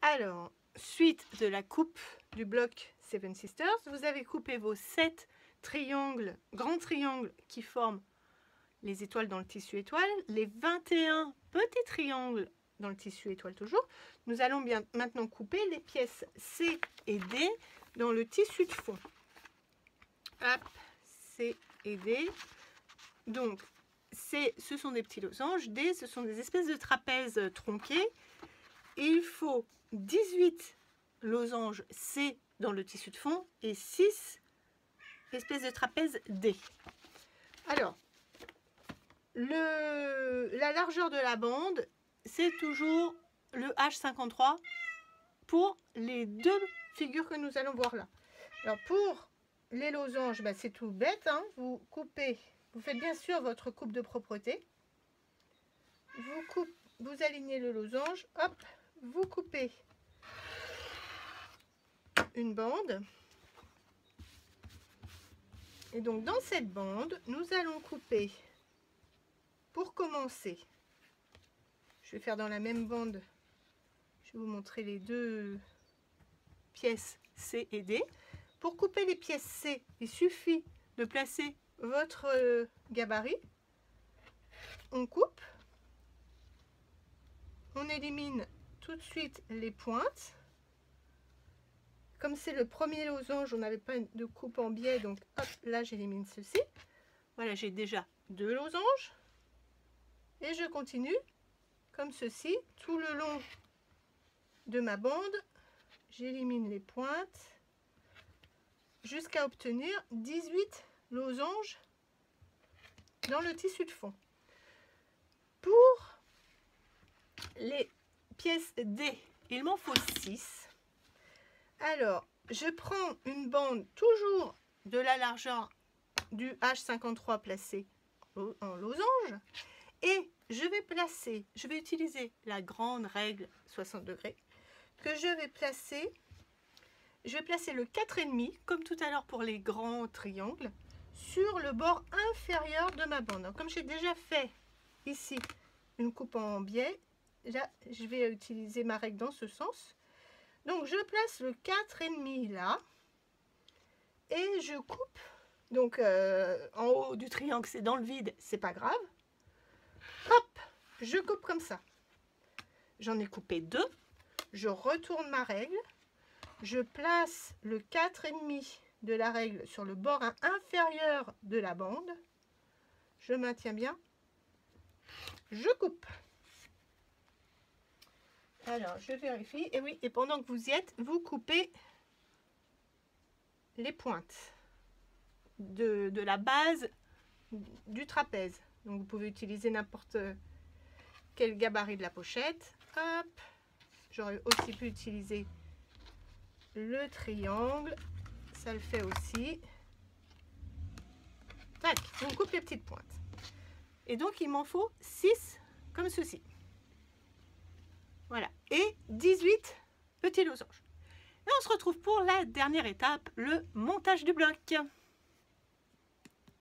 Alors, suite de la coupe du bloc Seven Sisters, vous avez coupé vos 7 triangles, grands triangles qui forment les étoiles dans le tissu étoile, les 21 petits triangles dans le tissu étoile toujours. Nous allons bien maintenant couper les pièces C et D dans le tissu de fond. Hop, C et D. Donc, C, ce sont des petits losanges. D, ce sont des espèces de trapèzes tronqués. Il faut 18 losanges C dans le tissu de fond et 6 espèces de trapèzes D. Alors, la largeur de la bande, c'est toujours le H53 pour les deux figures que nous allons voir là. Alors, pour les losanges, bah, c'est tout bête, hein. Vous coupez, vous faites bien sûr votre coupe de propreté. Vous alignez le losange, hop, vous coupez une bande. Et donc, dans cette bande, nous allons couper, pour commencer, je vais faire dans la même bande, je vais vous montrer les deux pièces C et D. Pour couper les pièces C, il suffit de placer votre gabarit. On coupe. On élimine tout de suite les pointes. Comme c'est le premier losange, on n'avait pas de coupe en biais, donc hop, là j'élimine ceci. Voilà, j'ai déjà 2 losanges. Et je continue comme ceci, tout le long de ma bande. J'élimine les pointes jusqu'à obtenir 18 losanges dans le tissu de fond. Pour les pièces D, il m'en faut 6. Alors, je prends une bande toujours de la largeur du H53 placé en losange et je vais utiliser la grande règle 60 degrés que je vais placer le 4,5 comme tout à l'heure pour les grands triangles sur le bord inférieur de ma bande. Donc, comme j'ai déjà fait ici une coupe en biais, là je vais utiliser ma règle dans ce sens. Donc je place le 4,5 là et je coupe. Donc en haut du triangle, c'est dans le vide, c'est pas grave. Hop, je coupe comme ça. J'en ai coupé 2. Je retourne ma règle. Je place le 4,5 de la règle sur le bord inférieur de la bande. Je maintiens bien. Je coupe. Alors, je vérifie. Et oui, et pendant que vous y êtes, vous coupez les pointes de la base du trapèze. Donc, vous pouvez utiliser n'importe quel gabarit de la pochette. Hop. J'aurais aussi pu utiliser le triangle. Ça le fait aussi. Tac, on coupe les petites pointes. Et donc, il m'en faut 6 comme ceci. Voilà, et 18 petits losanges. Et on se retrouve pour la dernière étape, le montage du bloc.